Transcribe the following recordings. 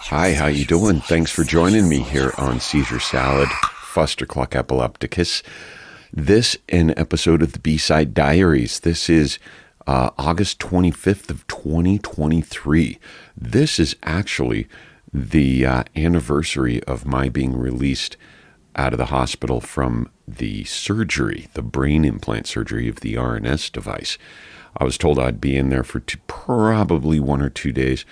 Hi, how you doing? Thanks for joining me here on Seizure Salad, Fustercluck Epilepticus. This an episode of the B-Side Diaries. This is August 25th of 2023. This is actually the anniversary of my being released out of the hospital from the surgery, the brain implant surgery of the RNS device. I was told I'd be in there for probably 1 or 2 days.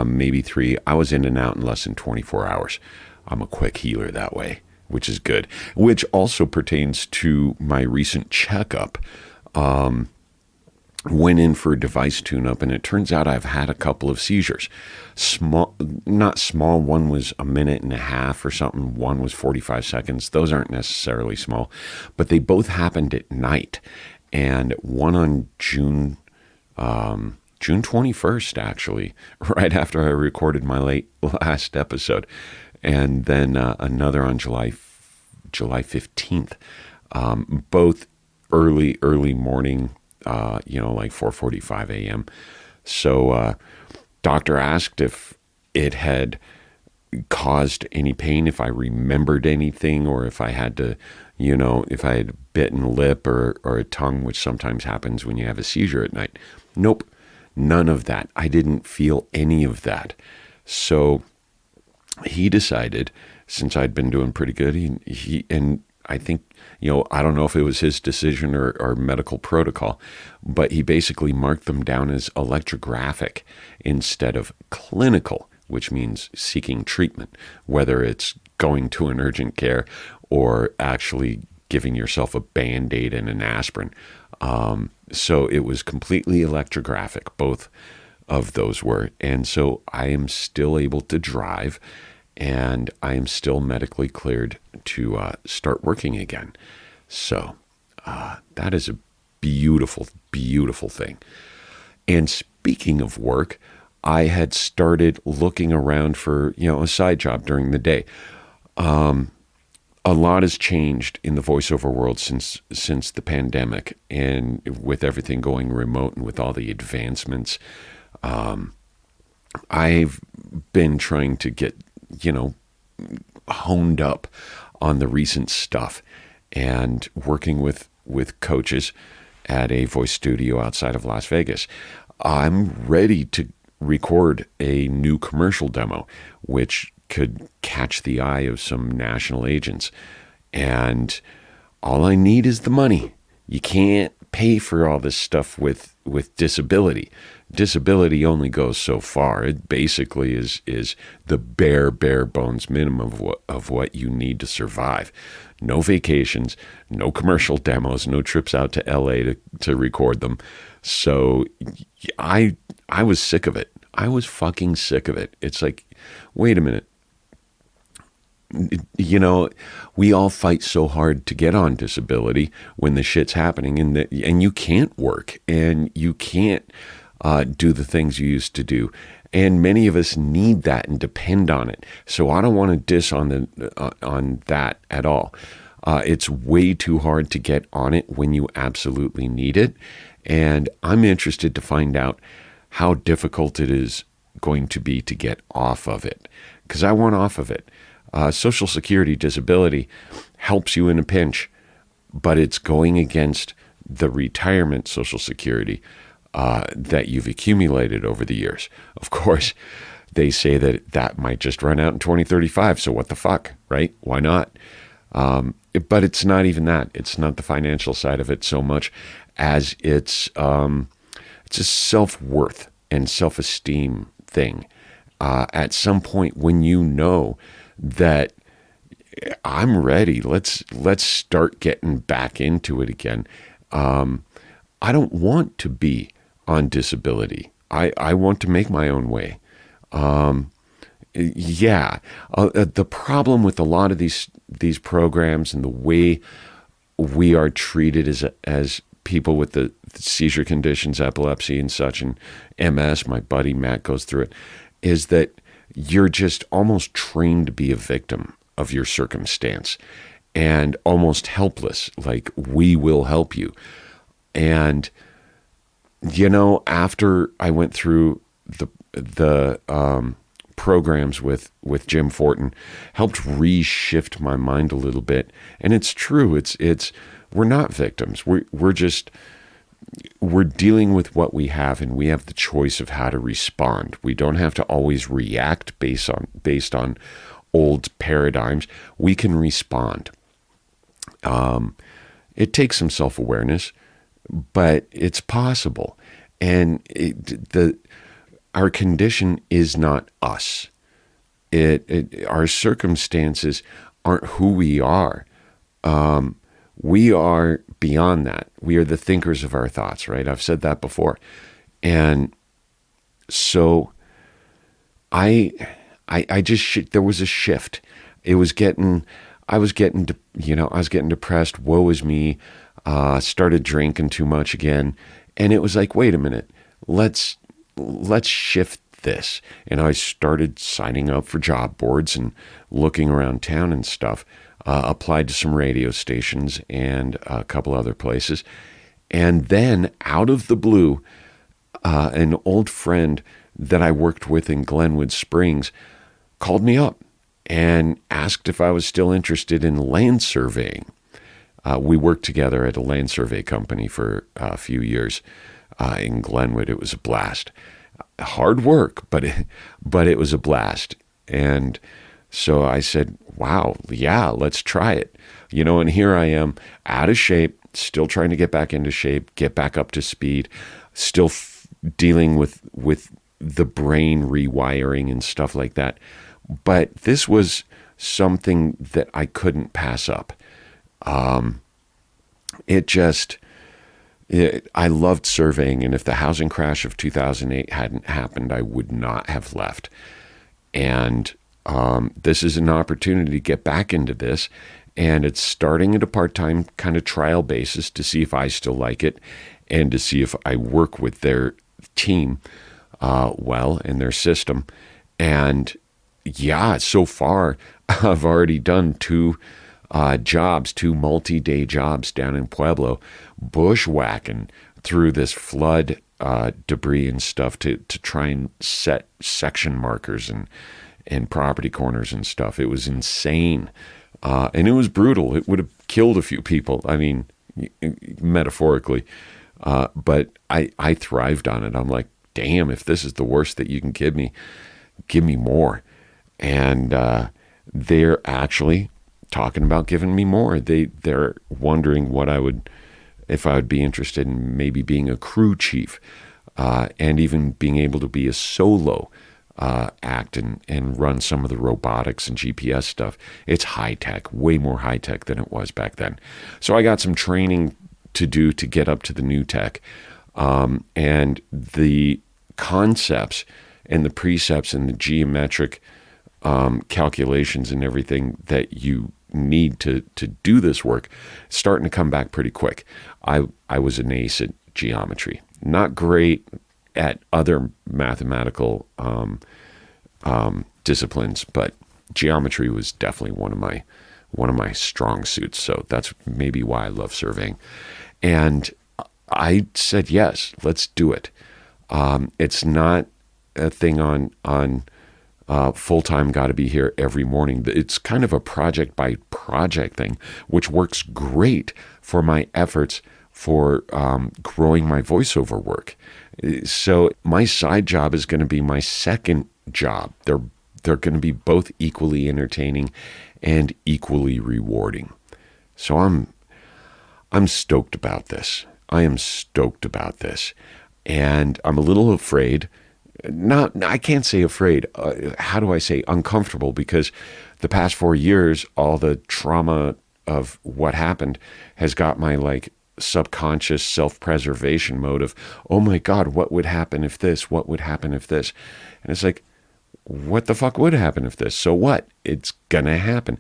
Maybe 3. I was in and out in less than 24 hours. I'm a quick healer that way, which is good. Which also pertains to my recent checkup. Went in for a device tune-up, and it turns out I've had a couple of seizures. Small, not small. One was 1.5 minutes or something. One was 45 seconds. Those aren't necessarily small, but they both happened at night. And one on June 21st, actually, right after I recorded my last episode, and then another on July 15th, both early morning, like 4:45 a.m. So doctor asked if it had caused any pain, if I remembered anything, or if I had to, if I had bitten lip or a tongue, which sometimes happens when you have a seizure at night. Nope. None of that. I didn't feel any of that. So he decided, since I'd been doing pretty good, and I think, I don't know if it was his decision or medical protocol, but he basically marked them down as electrographic instead of clinical, which means seeking treatment, whether it's going to an urgent care or actually giving yourself a Band-Aid and an aspirin. So it was completely electrographic, both of those were. And so I am still able to drive, and I am still medically cleared to start working again. So that is a beautiful, beautiful thing. And speaking of work, I had started looking around for, a side job during the day. A lot has changed in the voiceover world since the pandemic, and with everything going remote and with all the advancements. I've been trying to get, honed up on the recent stuff, and working with coaches at a voice studio outside of Las Vegas. I'm ready to record a new commercial demo, which could catch the eye of some national agents. And all I need is the money. You can't pay for all this stuff with disability. Disability only goes so far. It basically is the bare bones minimum of what you need to survive. No vacations, no commercial demos, no trips out to LA to record them. So I was sick of it. I was fucking sick of it. It's like, wait a minute. We all fight so hard to get on disability when the shit's happening, and you can't work, and you can't do the things you used to do. And many of us need that and depend on it. So I don't want to diss on that at all. It's way too hard to get on it when you absolutely need it. And I'm interested to find out how difficult it is going to be to get off of it, because I want off of it. Social Security disability helps you in a pinch, but it's going against the retirement Social Security that you've accumulated over the years. Of course, they say that might just run out in 2035, so what the fuck, right? Why not? But it's not even that. It's not the financial side of it so much as it's a self-worth and self-esteem thing. At some point when you know that I'm ready, let's start getting back into it again. I don't want to be on disability. I want to make my own way. The problem with a lot of these programs and the way we are treated as people with the seizure conditions, epilepsy and such, and MS, my buddy Matt goes through it, is that you're just almost trained to be a victim of your circumstance and almost helpless, like we will help you. And, after I went through the programs with Jim Fortin helped reshift my mind a little bit. And it's true. It's we're not victims. We're dealing with what we have, and we have the choice of how to respond. We don't have to always react based on old paradigms. We can respond. It takes some self-awareness, but it's possible. And our condition is not us. Our circumstances aren't who we are. We are beyond that. We are the thinkers of our thoughts, right? I've said that before. And so there was a shift. I was getting depressed. Woe is me. Started drinking too much again. And it was like, wait a minute, let's shift this. And I started signing up for job boards and looking around town and stuff. Applied to some radio stations and a couple other places. And then out of the blue, an old friend that I worked with in Glenwood Springs called me up and asked if I was still interested in land surveying. We worked together at a land survey company for a few years in Glenwood. It was a blast. Hard work, but it was a blast. And so I said, wow, yeah, let's try it. And here I am, out of shape, still trying to get back into shape, get back up to speed, still dealing with the brain rewiring and stuff like that. But this was something that I couldn't pass up. I loved surveying, and if the housing crash of 2008 hadn't happened, I would not have left. And this is an opportunity to get back into this, and it's starting at a part-time kind of trial basis to see if I still like it and to see if I work with their team well and their system. And yeah, so far I've already done two multi-day jobs down in Pueblo, bushwhacking through this flood debris and stuff to try and set section markers and property corners and stuff. It was insane. And it was brutal. It would have killed a few people. I mean, metaphorically. But I thrived on it. I'm like, damn, if this is the worst that you can give me more. And they're actually talking about giving me more. They're wondering if I would be interested in maybe being a crew chief, and even being able to be a solo act and run some of the robotics and GPS stuff. It's high tech, way more high tech than it was back then. So I got some training to do to get up to the new tech, and the concepts and the precepts and the geometric calculations and everything that you need to do this work starting to come back pretty quick. I was an ace at geometry, not great at other mathematical disciplines, but geometry was definitely one of my strong suits. So that's maybe why I love surveying. And I said, yes, let's do it. It's not a thing on full-time, got to be here every morning. It's kind of a project by project thing, which works great for my efforts for growing my voiceover work. So my side job is going to be my second job. They're going to be both equally entertaining and equally rewarding. So I'm stoked about this. I am stoked about this. And I'm a little afraid. I can't say afraid. How do I say uncomfortable? Because the past 4 years, all the trauma of what happened has got my subconscious self-preservation mode of, oh my God, what would happen if this? What would happen if this? And it's like, what the fuck would happen if this? So what? It's gonna happen.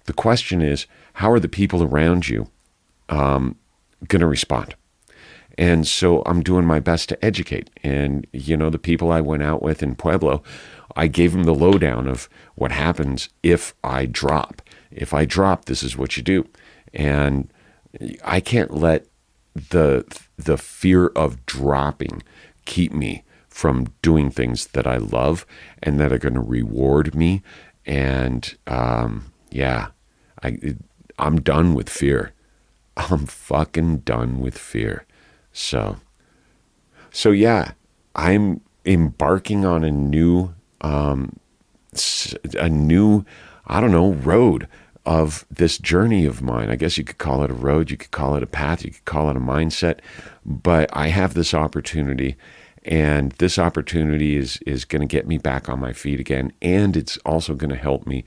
The question is, how are the people around you gonna respond? And so I'm doing my best to educate. And, the people I went out with in Pueblo, I gave them the lowdown of what happens if I drop. If I drop, this is what you do. And I can't let the fear of dropping keep me from doing things that I love and that are going to reward me. And yeah, I'm done with fear. I'm fucking done with fear. So yeah, I'm embarking on a new, I don't know, road of this journey of mine. I guess you could call it a road, you could call it a path, you could call it a mindset, but I have this opportunity, and this opportunity is going to get me back on my feet again, and it's also going to help me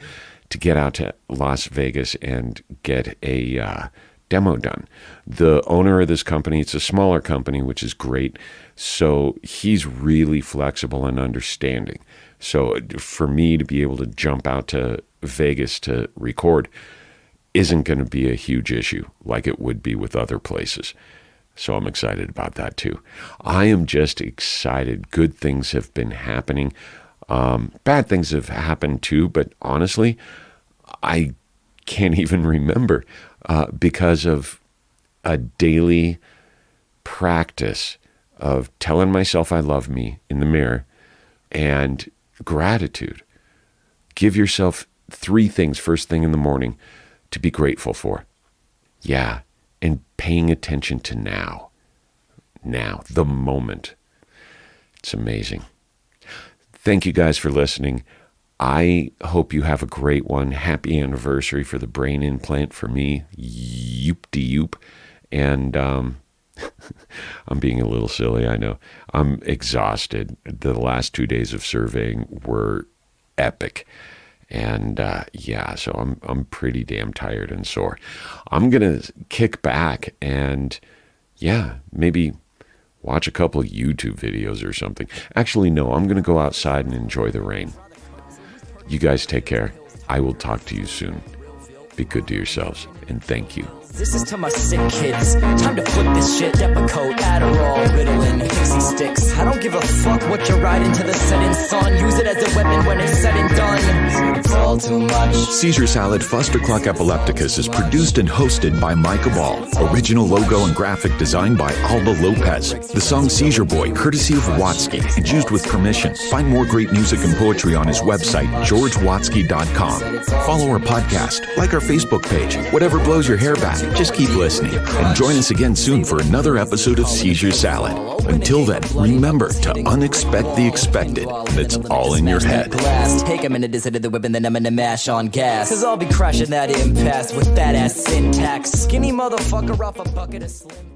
to get out to Las Vegas and get a demo done. The owner of this company, it's a smaller company, which is great, so he's really flexible and understanding. So for me to be able to jump out to Vegas to record isn't going to be a huge issue like it would be with other places. So I'm excited about that too. I am just excited. Good things have been happening. Bad things have happened too, but honestly, I can't even remember because of a daily practice of telling myself I love me in the mirror and gratitude. Give yourself 3 things first thing in the morning to be grateful for. Yeah, and paying attention to now, the moment. It's amazing. Thank you guys for listening. I hope you have a great one. Happy anniversary for the brain implant for me. Yoop-de-yoop. And I'm being a little silly, I know. I'm exhausted. The last 2 days of surveying were epic. And yeah, so I'm pretty damn tired and sore. I'm going to kick back and, yeah, maybe watch a couple of YouTube videos or something. Actually, no, I'm going to go outside and enjoy the rain. You guys take care. I will talk to you soon. Be good to yourselves, and thank you. This is to my sick kids. Time to flip this shit. Depakote, Adderall, Ritalin, Pixie sticks. I don't give a fuck what you're riding to the setting sun. Use it as a weapon when it's said and done. It's all too much. Seizure Salad Fustercluck Epilepticus is produced and hosted by Micah Ball. Original logo and graphic design by Alba Lopez. The song Seizure Boy, courtesy of Watsky, and used with permission. Find more great music and poetry on his website, georgewatsky.com. Follow our podcast, like our Facebook page. Whatever blows your hair back, just keep listening. And join us again soon for another episode of Seizure Salad. Until then, remember to unexpect the expected, and it's all in your head. Take a minute to sit at the whip and then I'm gonna mash on gas. Cause I'll be crashing that impasse with badass syntax. Skinny motherfucker off a bucket of slim.